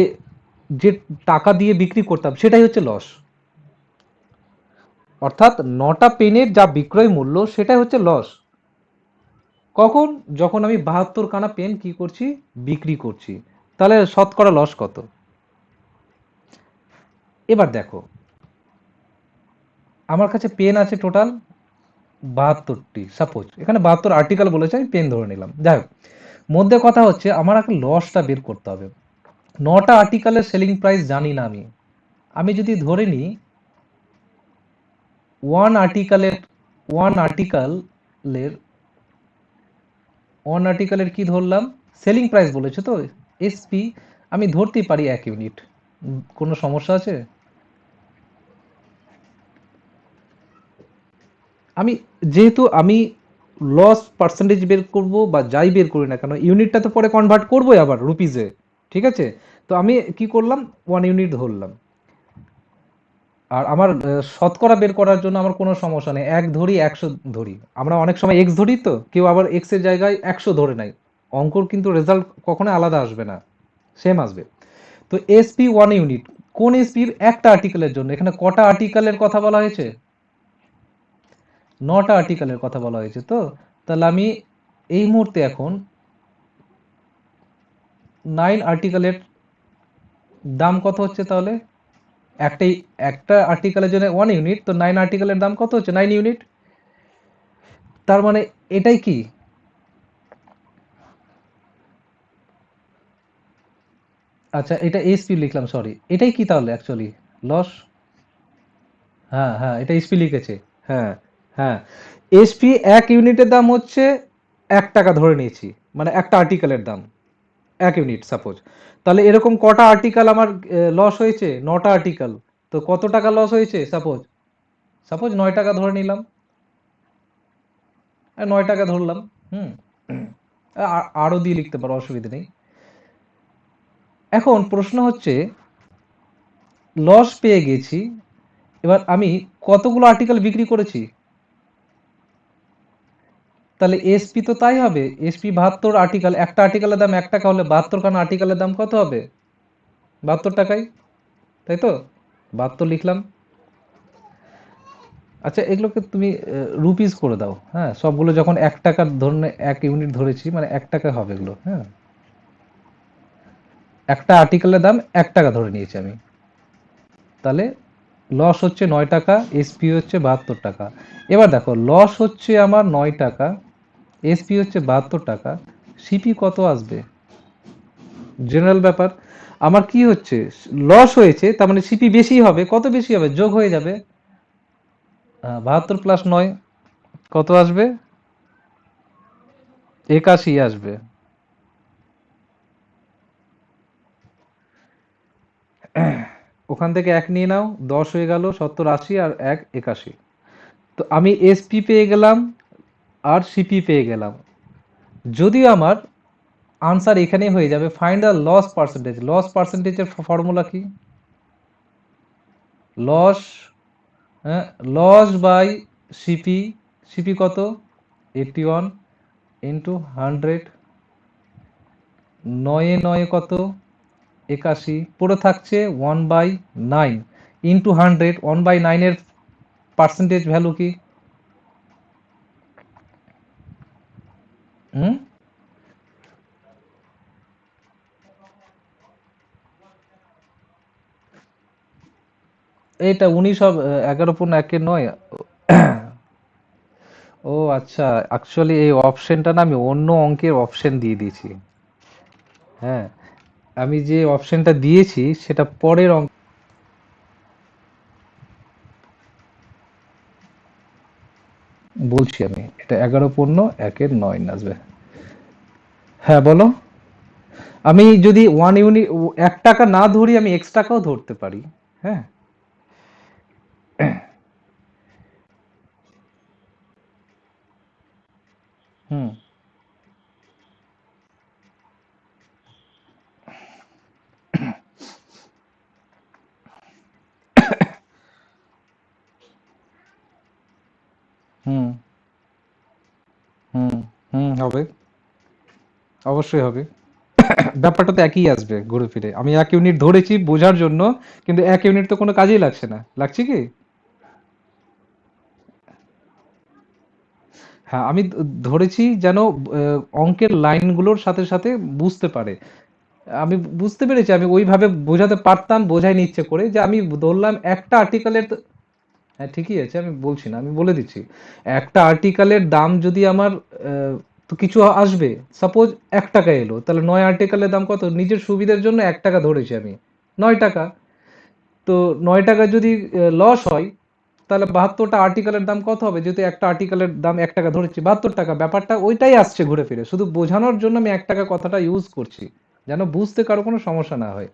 যে টাকা দিয়ে বিক্রি করতাম সেটাই হচ্ছে লস। অর্থাৎ 9টা পেনের যা বিক্রয় মূল্য সেটাই হচ্ছে লস। কখন? যখন আমি 72 খানা পেন কি করছি, বিক্রি করছি। তাহলে শতকরা লস কত? এবার দেখো, আমার কাছে পেন আছে টোটাল 72টি, সাপোজ এখানে 72 আর্টিকেল বলেছে, আমি পেন ধরে নিলাম, যাই হোক। মধ্যে কথা হচ্ছে আমার আগে লসটা বের করতে হবে। 9টা আর্টিকেলের সেলিং প্রাইস জানি না আমি। আমি যদি ধরে নিই ওয়ান আর্টিকেলের ওয়ান আর্টিকেলের ওয়ান আর্টিকেলের কি ধরলাম, সেলিং প্রাইস বলেছে তো, এসপি, আমি ধরতেই পারি 1 ইউনিট। কোনো সমস্যা আছে? আমি, যেহেতু আমি লস পার্সেন্টেজ বের করব বা যাই বের করি না কেন, ইউনিটটা তো পরে কনভার্ট করবোই আবার রুপিজে, ঠিক আছে? তো আমি কি করলাম, 1 ইউনিট ধরলাম। আর আমার শতকরা বের করার জন্য আমার কোনো সমস্যা নেই, 1 ধরি 100 ধরি। আমরা অনেক সময় এক্স ধরি, তো কেউ আবার এক্স এর জায়গায় 100 ধরে নাই। অঙ্কর কিন্তু রেজাল্ট কখনো আলাদা আসবে না, সেম আসবে। তো এসপি 1 ইউনিট, কোন এসপির? একটা আর্টিকেলের জন্য। এখানে কটা আর্টিকেলের কথা বলা হয়েছে? 9টা আর্টিকেলের কথা বলা হয়েছে তো। তাহলে আমি এই মুহূর্তে এখন 9 আর্টিকেলের দাম কত হচ্ছে তাহলে? একটাই, একটা আর্টিকেলের জন্য 1 ইউনিট, তো 9 আর্টিকেলের দাম কত হচ্ছে? 9 ইউনিট। তার মানে এটাই কি, আচ্ছা এটা এসপি লিখলাম, সরি, এটাই কি তাহলে অ্যাকচুয়ালি লস? হ্যাঁ হ্যাঁ, এটা এসপি লিখেছে। হ্যাঁ হ্যাঁ, এসপি 1 ইউনিটের দাম হচ্ছে 1 টাকা ধরে নিয়েছি, মানে একটা আর্টিকেলের দাম 1 ইউনিট সাপোজ। তাহলে এরকম কটা আর্টিকেল আমার লস হয়েছে? 9টা আর্টিকেল। তো কত টাকা লস হয়েছে? সাপোজ সাপোজ 9 টাকা ধরে নিলাম, 9 টাকা ধরলাম। হুম, আরো দিয়ে লিখতে পারো, অসুবিধা নেই। এখন প্রশ্ন হচ্ছে, লস পেয়ে গেছি, এবার আমি কতগুলো আর্টিকেল বিক্রি করেছি? তাহলে এসপি তো তাই হবে, এসপি 72 আর্টিকেল, একটা আর্টিকেলের দাম 1 টাকা হলে 72 খানা আর্টিকেলের দাম কত হবে? 72 টাকাই, তাই তো? 72 লিখলাম। আচ্ছা এগুলোকে তুমি রুপিস করে দাও, হ্যাঁ, সবগুলো যখন 1 টাকার ধরনে 1 ইউনিট ধরেছি, মানে 1 টাকা হবে এগুলো, হ্যাঁ। একটা আর্টিকেলের দাম 1 টাকা ধরে নিয়েছি আমি। তাহলে লস হচ্ছে 9 টাকা, এসপি হচ্ছে 72 টাকা। এবার দেখো, লস হচ্ছে আমার 9 টাকা, এসপি হচ্ছে 72 টাকা, সিপি কত আসবে? জেনারেল ব্যাপার। আমার কি হচ্ছে, লস হয়েছে, তার মানে সিপি বেশি হবে। কত বেশি হবে? যোগ হয়ে যাবে। 72 + 9 কত আসবে? 81 আসবে। ওখান থেকে 1 নিয়ে নাও, 10 হয়ে গেল, 70 80 আর 1 81। তো আমি এসপি পেয়ে গেলাম আর সিপি পেয়ে গেলাম। যদিও আমার আনসার এখানেই হয়ে যাবে। Find the loss percentage. Loss পার্সেন্টেজের ফর্মুলা কি? লস, হ্যাঁ, লস বাই সিপি। সিপি কত? 81 ইন্টু 100, 9 9 কত? 81, পড়ে থাকছে 1/9 ইন্টু 100। 1/9 এর পার্সেন্টেজ ভ্যালু কি? হুম, এটা 19/11 নয়। ও আচ্ছা, অ্যাকচুয়ালি এই অপশনটা না আমি অন্য অঙ্কের অপশন দিয়ে দিয়েছি। হ্যাঁ, আমি যে অপশনটা দিয়েছি সেটা পরের অঙ্ক। বলছি আমি, এটা 11/1 আসবে। হ্যাঁ বলো। আমি যদি 1 টাকা না ধরি, আমি এক্স টাকাও ধরতে পারি। হ্যাঁ। হুম, হুম, হুম, হুম, হবে। অবশ্যই হবে। ব্যাপারটা তো একই আসবে ঘুরে ফিরে। আমি 1 ইউনিট ধরেছি বোঝার জন্য, কিন্তু 1 ইউনিট তো কোনো কাজেই লাগছে না, লাগছে কি? হ্যাঁ, আমি ধরেছি যেন অঙ্কের লাইনগুলোর সাথে সাথে বুঝতে পারে। আমি বুঝতে পেরেছি, আমি ওইভাবে বোঝাতে পারতাম, বোঝাইনি ইচ্ছে করে, যে আমি ধরলাম একটা আর্টিকেলের। হ্যাঁ ঠিকই আছে, আমি বলছি না, আমি বলে দিচ্ছি। একটা আর্টিকেলের দাম যদি আমার তো কিছু আসবে, সাপোজ 1 টাকা এলো, তাহলে 9 আর্টিকেলের দাম কত? নিজের সুবিধার জন্য 1 টাকা ধরেছি আমি, 9 টাকা। তো 9 টাকা যদি লস হয়, তাহলে 72টা আর্টিকেলের দাম কত হবে? যেহেতু একটা আর্টিকেলের দাম 1 টাকা ধরেছি, 72 টাকা। ব্যাপারটা ওইটাই আসছে ঘুরে ফিরে, শুধু বোঝানোর জন্য আমি 1 টাকা কথাটা ইউজ করছি, যেন বুঝতে কারো কোনো সমস্যা না হয়।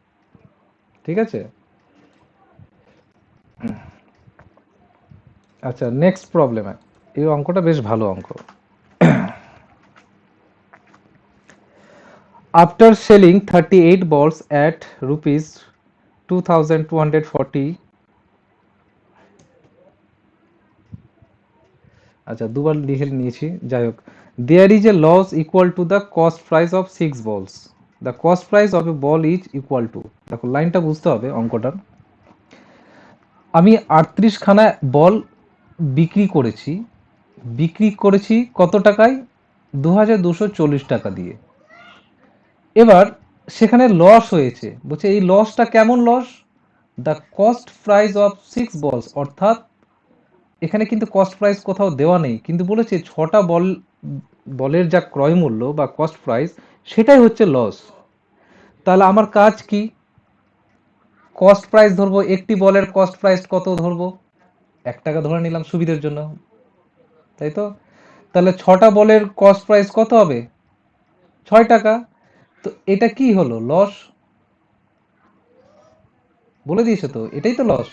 ঠিক আছে। আচ্ছা, নেক্সট প্রবলেম। এই অঙ্কটা বেশ ভালো অঙ্ক। After selling 38 balls at rupees 2240, আচ্ছা দুবার লিখে নিয়েছি, যাই হোক। There is a loss equal to the cost price of 6 balls. The cost price of a ball is equal to, দেখো লাইনটা বুঝতে হবে অঙ্কটার। আমি 38খানা বল বিক্রি করেছি। বিক্রি করেছি কত টাকায়? 2240 টাকা দিয়ে। এবার সেখানে লস হয়েছে, বলছে এই লসটা কেমন loss? The cost price of 6 balls, অর্থাৎ এখানে কিন্তু কস্ট প্রাইস কোথাও দেওয়া নেই, কিন্তু বলেছে 6টা বলের যা ক্রয় মূল্য বা কস্ট প্রাইস, সেটাই হচ্ছে লস। তাহলে আমার কাজ কি? কস্ট প্রাইস ধরবো, একটি বলের কস্ট প্রাইস কত ধরবো? 1 টাকা ধরে নিলাম সুবিধার জন্য, তাই তো? তাহলে 6টা বলের কস্ট প্রাইস কত হবে? 6 টাকা। তো এটা কি হলো? লস। বলে দিয়েছে তো, এটাই তো লস।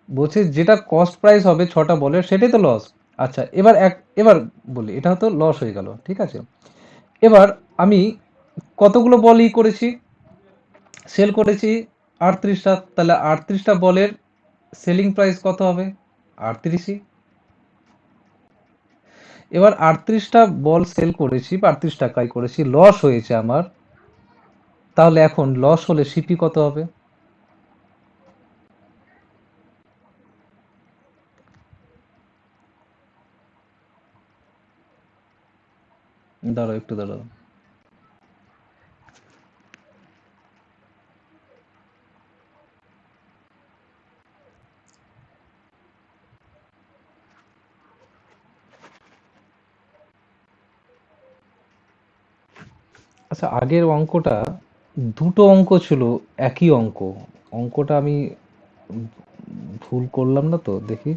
বলছে যেটা কস্ট প্রাইস হবে 6টা বলের, সেটাই তো লস। আচ্ছা, এবার বলি, এটা হয়তো লস হয়ে গেল, ঠিক আছে। এবার আমি কতগুলো বল করেছি, সেল করেছি? 38টা। তাহলে 38টা বলের সেলিং প্রাইস কত হবে? 38ই। এবার 38টা বল সেল করেছি, 38 টাকায় করেছি, লস হয়েছে আমার। তাহলে এখন লস হলে সিপি কত হবে? দাঁড়াও একটু দাঁড়াও। আচ্ছা, আগের অঙ্কটা দুটো অঙ্ক ছিল, একই অঙ্ক। অঙ্কটা আমি ভুল করলাম না তো, দেখি।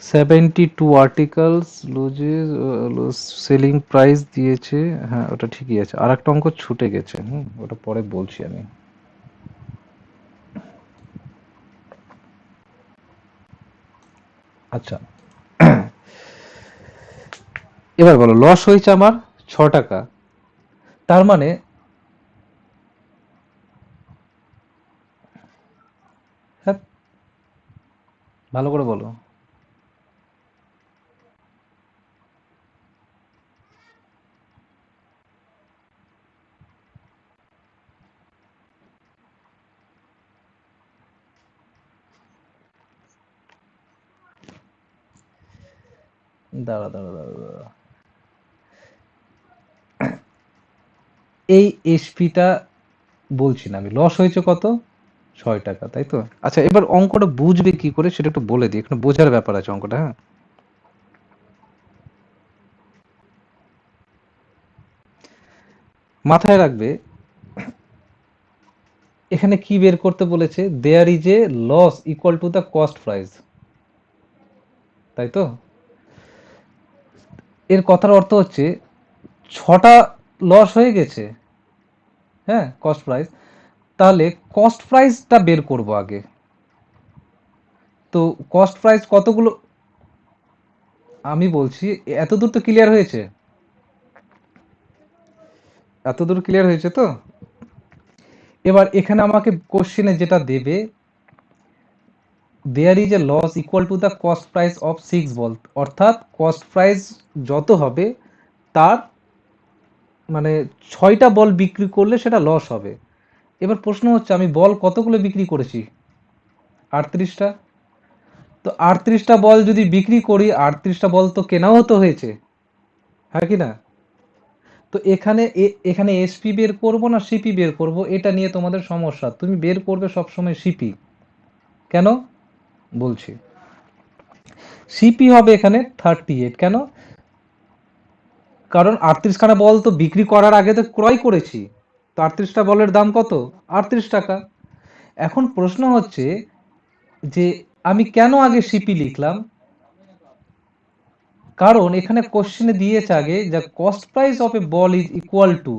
72 আর্টিকেলস লুজেস, সেলিং প্রাইস দিয়েছে। হ্যাঁ ওটা ঠিকই আছে, আর একটা অঙ্ক ছুটে গেছে, ওটা পরে বলছি আমি। আচ্ছা, এবার বলো, লস হয়েছে আমার 6 টাকা। তার মানে হ্যাঁ, ভালো করে বলো। দাঁড়া দাঁড়া দাঁড়া দাঁড়া, এই এসপিটা বলছি না আমি, লস হয়েছে কত, 6 টাকা, তাই তো? আচ্ছা, এবার অঙ্কটা বুঝবে কি করে সেটা একটু বলে দিই, এখানে বোঝার ব্যাপার আছে অঙ্কটা, হ্যাঁ। মাথায় রাখবে, এখানে কি বের করতে বলেছে, there is a loss equal to the cost price, তাই তো? এর কথার অর্থ হচ্ছে 6টা লস হয়ে গেছে, হ্যাঁ, কস্ট প্রাইস। তাহলে কস্ট প্রাইসটা বের করব আগে। তো কস্ট প্রাইস কতগুলো, আমি বলছি, এতদূর তো ক্লিয়ার হয়েছে, এতদূর ক্লিয়ার হয়েছে তো? এবার এখানে আমাকে কোশ্চেনে যেটা দেবে, there is a loss equal to the cost price of 6 ball, অর্থাৎ কস্ট প্রাইস যত হবে তার মানে 6টা বল বিক্রি করলে সেটা লস হবে। এবার প্রশ্ন হচ্ছে আমি বল কতগুলো বিক্রি করেছি, 38টা। তো 38টা বল যদি বিক্রি করি, 38টা বল তো কেনাও তো হয়েছে, হ্যাঁ কি না? তো এখানে এখানে এসপি বের করব না সিপি বের করব, এটা নিয়ে তোমাদের সমস্যা, তুমি বের করবে সবসময় সিপি। কেন বলছি, সিপি হবে এখানে 38, কেন? কারণ 38খানা বল তো বিক্রি করার আগে তো ক্রয় করেছি, তো 38টা বলের দাম কত, 38 টাকা। এখন প্রশ্ন হচ্ছে যে আমি কেন আগে সিপি লিখলাম, কারণ এখানে কোশ্চেনে দিয়েছে আগে যে cost price of A ball is equal to,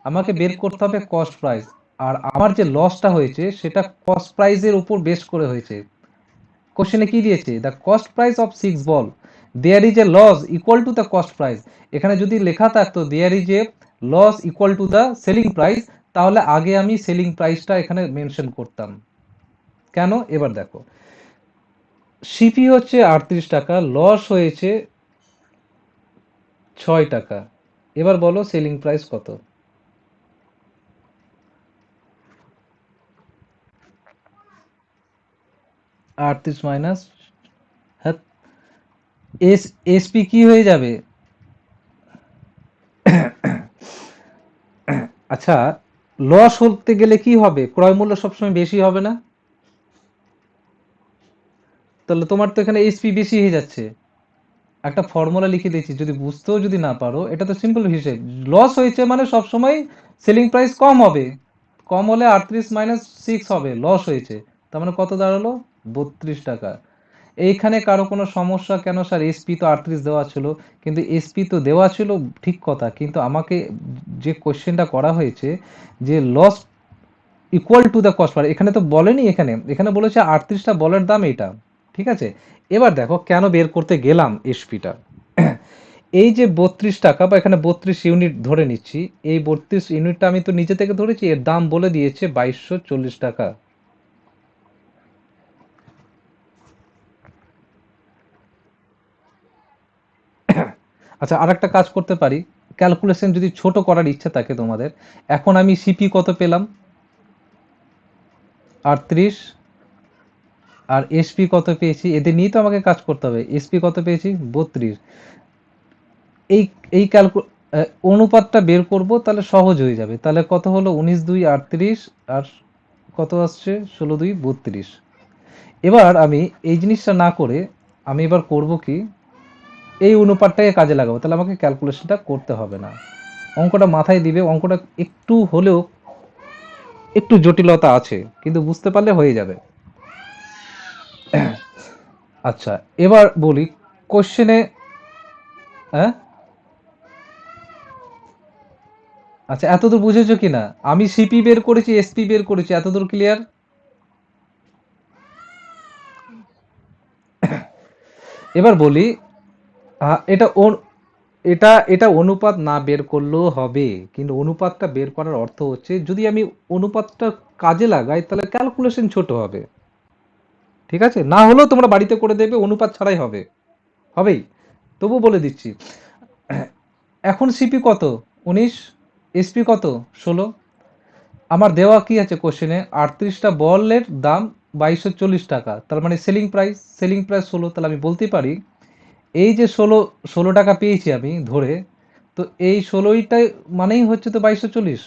আমাকে বের করতে হবে কস্ট প্রাইস, আর আমার যে লসটা হয়েছে সেটা কস্ট প্রাইসের উপর বেস করে হয়েছে। কোশ্চেনে কি দিয়েছে, the cost price of 6 ball, there is a loss equal to the cost price. এখানে যদি লেখা থাকতো there is a loss equal to the selling price, তাহলে আগে আমি সেলিং প্রাইসটা এখানে মেনশন করতাম। কেন, এবার দেখো, সিপি হচ্ছে 38 টাকা, লস হয়েছে 6 টাকা, এবার বলো সেলিং প্রাইস কত? 38 মাইনাস, হ্যাঁ, এসপি কি হয়ে যাবে? আচ্ছা, লস হতে গেলে কি হবে, ক্রয় মূল্য সবসময় বেশি হবে না? তাহলে তোমার তো এখানে এসপি বেশি হয়ে যাচ্ছে। একটা ফর্মুলা লিখে দিয়েছি, যদি বুঝতেও যদি না পারো, এটা তো সিম্পল হিসেব, লস হয়েছে মানে সবসময় সেলিং প্রাইস কম হবে, কম হলে 38 - 6 হবে, লস হয়েছে, তার মানে কত দাঁড়ালো, 32 টাকা। এইখানে কারো কোনো সমস্যা কেন স্যার, এসপি তো 38 দেওয়া ছিল, কিন্তু এসপি তো দেওয়া ছিল ঠিক কথা, কিন্তু আমাকে যে কোশ্চেনটা করা হয়েছে যে loss equal to the cost, এখানে তো বলেনি, এখানে এখানে বলেছে 38টা বলের দাম এটা, ঠিক আছে? এবার দেখো কেন বের করতে গেলাম এসপিটা। এই যে 32 টাকা, বা এখানে 32 ইউনিট ধরে নিচ্ছি, এই 32 ইউনিটটা আমি তো নিজে থেকে ধরেছি, এর দাম বলে দিয়েছে 2240 টাকা। আচ্ছা, আর একটা কাজ করতে পারি, ক্যালকুলেশন যদি ছোট করার ইচ্ছা থাকে তোমাদের, এখন আমি সিপি কত পেলাম, 38, আর এসপি কত পেয়েছি, এদের নিয়ে তো আমাকে কাজ করতে হবে, এসপি কত পেয়েছি, 32। এই এই অনুপাতটা বের করব, তাহলে সহজ হয়ে যাবে, তাহলে কত হলো, 19 - 2 = 38, আর কত আসছে, 16 - 2 = 32। এবার আমি এই জিনিসটা না করে আমি এবার করব কি, এই অনুপাতটাকে কাজে লাগাবো, তাহলে আমাকে ক্যালকুলেশনটা করতে হবে না, অঙ্কটা মাথায় দিবে, অঙ্কটা একটু হলেও একটু জটিলতা আছে, কিন্তু বুঝতে পারলে হয়ে যাবে। আচ্ছা, এবার বলি কোশ্চেনে, হ্যাঁ, আচ্ছা, এতদূর বুঝেছো কিনা, আমি সিপি বের করেছি, এসপি বের করেছি, এতদূর ক্লিয়ার? এবার বলি, এটা এটা এটা অনুপাত না বের করলেও হবে, কিন্তু অনুপাতটা বের করার অর্থ হচ্ছে যদি আমি অনুপাতটা কাজে লাগাই তাহলে ক্যালকুলেশন ছোট হবে। ঠিক আছে, না হলেও তোমরা বাড়িতে করে দেবে, অনুপাত ছাড়াই হবে, হবেই। তবু বলে দিচ্ছি, এখন সিপি কত? 19। এসপি কত? 16। আমার দেওয়া কি আছে কোশ্চেনে, 38টা বলের দাম 2240 টাকা, তার মানে সেলিং প্রাইস 16। তাহলে আমি বলতে পারি এই যে 16 টাকা পেয়েছি আমি ধরে, তো এই 16টাই মানেই হচ্ছে তো 2240,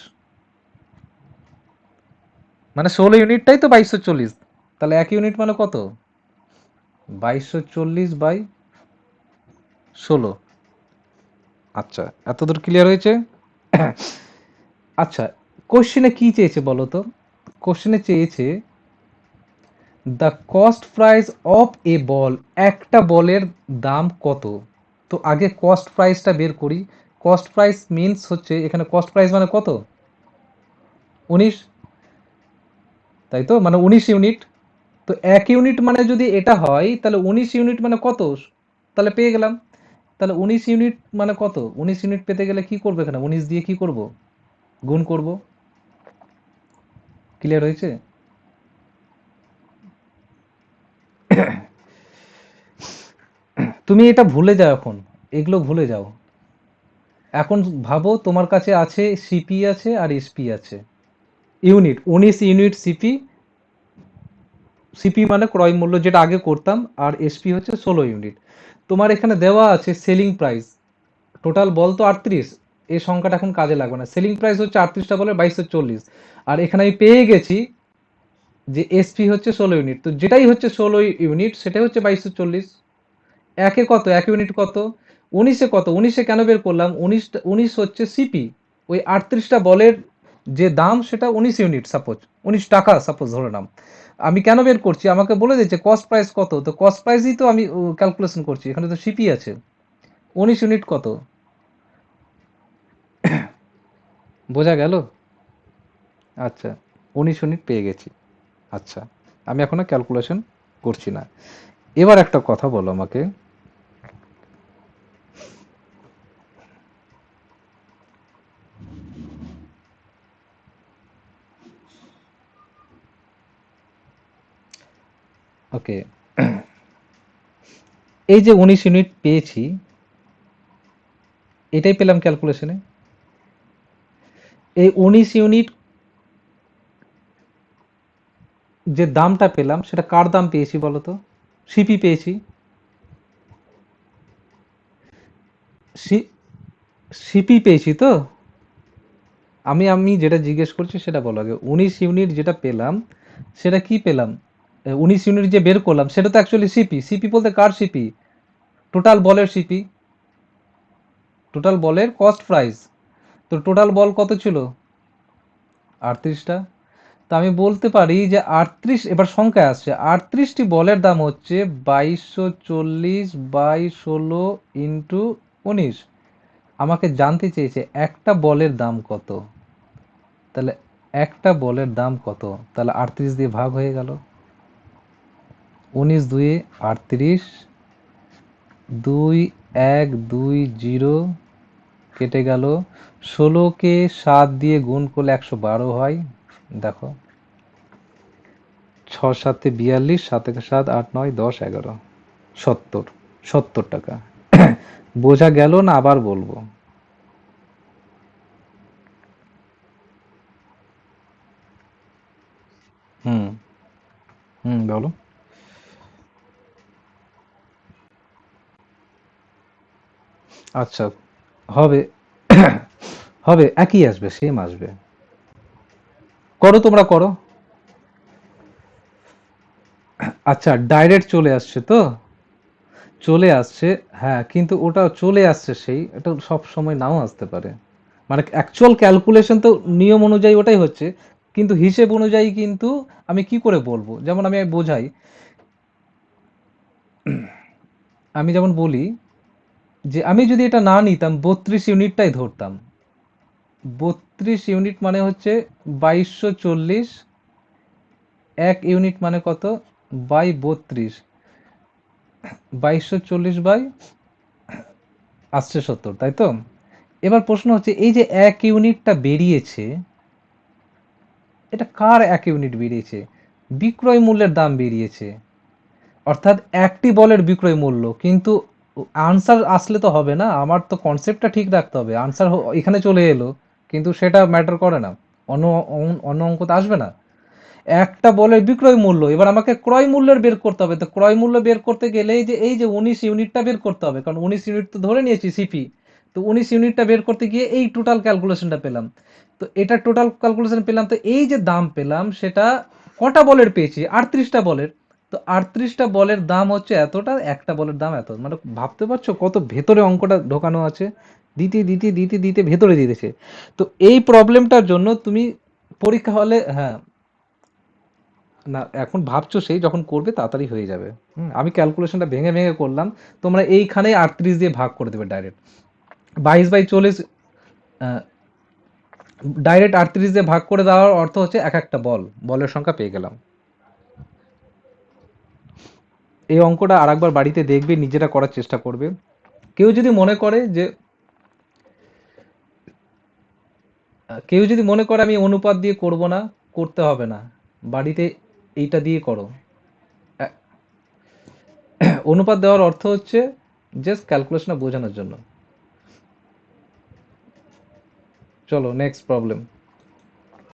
মানে 16 ইউনিটটাই তো 2240। তাহলে 1 ইউনিট মানে কত? 2240/16। আচ্ছা, এতদূর ক্লিয়ার হয়েছে? আচ্ছা, কোশ্চেনে কি চেয়েছে বলো তো? কোশ্চেনে চেয়েছে দ্য কস্ট প্রাইস অফ এ বল, একটা বলের দাম কত। তো আগে কস্ট প্রাইসটা বের করি। কস্ট প্রাইস মিনস হচ্ছে, এখানে কস্ট প্রাইস মানে কত? 19, তাই তো, মানে 19 ইউনিট। তো 1 ইউনিট মানে যদি এটা হয় তাহলে 19 ইউনিট মানে কত, তাহলে পেয়ে গেলাম। তাহলে 19 ইউনিট মানে কত? 19 ইউনিট পেতে গেলে কি করবো, এখানে 19 দিয়ে কি করব, গুণ করব। ক্লিয়ার হয়েছে? তুমি এটা ভুলে যাও এখন, এগুলো ভুলে যাও। এখন ভাবো তোমার কাছে আছে সিপি আছে আর এসপি আছে। ইউনিট 19 ইউনিট সিপি, সিপি মানে ক্রয় মূল্য যেটা আগে করতাম, আর এসপি হচ্ছে 16 ইউনিট। তোমার এখানে দেওয়া আছে সেলিং প্রাইস, টোটাল বল তো 38, এই সংখ্যাটা এখন কাজে লাগবে না, সেলিং প্রাইস হচ্ছে 38টা বলে 2240। আর এখানে আমি পেয়ে গেছি যে এসপি হচ্ছে 16 ইউনিট, তো যেটাই হচ্ছে 16 ইউনিট সেটাই হচ্ছে 2240। একে কত, 1 ইউনিট কত, 19-এ কত, 19-এ কেন বের করলাম, 19 হচ্ছে সিপি, ওই 38টা বলের যে দাম সেটা 19 ইউনিট, সাপোজ 19 টাকা সাপোজ ধরে নাম। আমি কেন বের করছি, আমাকে বলে দিচ্ছে কস্ট প্রাইস কত, তো কস্ট প্রাইসই তো আমি ক্যালকুলেশন করছি, এখানে তো সিপি আছে। 19 ইউনিট কত, বোঝা গেল? আচ্ছা, 19 ইউনিট পেয়ে গেছি। আচ্ছা, আমি এখন ক্যালকুলেশন করছি না। এবার একটা কথা বলো আমাকে, ওকে, এই যে 19 ইউনিট পেয়েছি, এটাই পেলাম ক্যালকুলেশনে। এই 19 ইউনিট যে দামটা পেলাম সেটা কার দাম পেয়েছি বলো তো? সিপি পেয়েছি। সিপি পেয়েছি তো। আমি আমি যেটা জিজ্ঞেস করছি সেটা বলো আগে, 19 ইউনিট যেটা পেলাম সেটা কি পেলাম? 19 ইউনিট যে বের করলাম সেটা তো অ্যাকচুয়ালি সিপি। সিপি বলতে কার সিপি? টোটাল বলের সিপি, টোটাল বলের কস্ট প্রাইস। তো টোটাল বল কত ছিল? 38টা। তা আমি বলতে পারি যে 38, এবার সংখ্যায় আসছে, 38টি বলের দাম হচ্ছে 2240/16 × 19। আমাকে জানতে চেয়েছে একটা বলের দাম কত। তাহলে একটা বলের দাম কত, তাহলে 38 দিয়ে ভাগ হয়ে গেল, 19 2 38, 2120 কেটে গেল, 16কে 7 দিয়ে গুণ করলে 112 হয়। দেখো, 6 7 42, 7 1 7 8 9 10 11, 70, 70 টাকা। বোঝা গেল না আবার বলবো? হুম, হুম, বলো। আচ্ছা, হবে, হবে, একই আসবে, সেম আসবে। করো, তোমরা করো। আচ্ছা, ডাইরেক্ট চলে আসছে তো, চলে আসছে। হ্যাঁ, কিন্তু ওটা চলে আসছে, সেই এটা সব সময় নাও আসতে পারে। মানে অ্যাকচুয়াল ক্যালকুলেশন তো নিয়ম অনুযায়ী ওটাই হচ্ছে, কিন্তু হিসেব অনুযায়ী কিন্তু আমি কি করে বলবো, যেমন আমি বোঝাই, আমি যেমন বলি যে আমি যদি এটা না নিতাম 32 ইউনিটটাই ধরতাম, 32 ইউনিট মানে হচ্ছে 2240, 1 ইউনিট মানে কত, বাই 32, 2240 আসছে 70, তাই তো? এবার প্রশ্ন হচ্ছে এই যে 1 ইউনিটটা বেরিয়েছে, এটা কার 1 ইউনিট বেরিয়েছে? বিক্রয় মূল্যের দাম বেরিয়েছে, অর্থাৎ একটি বলের বিক্রয় মূল্য। কিন্তু আনসার আসলে তো হবে না, আমার তো কনসেপ্টটা ঠিক রাখতে হবে। আনসার এখানে চলে এলো, কিন্তু সেটা ম্যাটার করে না, অন্য অন্য অঙ্ক তো আসবে না। একটা বলের বিক্রয় মূল্য, এবার আমাকে ক্রয় মূল্যের বের করতে হবে। তো ক্রয় মূল্য বের করতে গেলে এই যে 19 ইউনিটটা বের করতে হবে, কারণ 19 ইউনিট তো ধরে নিয়েছি সিপি। তো 19 ইউনিটটা বের করতে গিয়ে এই টোটাল ক্যালকুলেশনটা পেলাম। তো এটা টোটাল ক্যালকুলেশন পেলাম, তো এই যে দাম পেলাম সেটা কটা বলের পেয়েছি? 38টা বলের। তো 38টা বলের দাম হচ্ছে এতটা, একটা বলের দাম এত। মানে ভাবতে পারছো কত ভেতরে অঙ্কটা ঢোকানো আছে? দিতে দিতে দিতে দিতে ভেতরে দিতেছে। তো এই প্রবলেমটার জন্য তুমি পরীক্ষা হলে, হ্যাঁ, না এখন ভাবছো, সেই যখন করবে তাড়াতাড়ি হয়ে যাবে। আমি ক্যালকুলেশনটা ভেঙে ভেঙে করলাম। তোমরা এইখানে 38 দিয়ে ভাগ করে দেবে ডাইরেক্ট। 22/40, ডাইরেক্ট 38 দিয়ে ভাগ করে দেওয়ার অর্থ হচ্ছে এক একটা বলের সংখ্যা পেয়ে গেলাম। এই অঙ্কটা আরেকবার বাড়িতে দেখবে, নিজেরা করার চেষ্টা করবে। কেউ যদি মনে করে যে কেউ যদি মনে করে আমি অনুপাত দিয়ে করব না, করতে হবে না, বাড়িতে এইটা দিয়ে করো। আ- অনুপাত দেওয়ার অর্থ হচ্ছে জাস্ট ক্যালকুলেশনটা বোঝানোর জন্য। চলো নেক্সট প্রবলেম।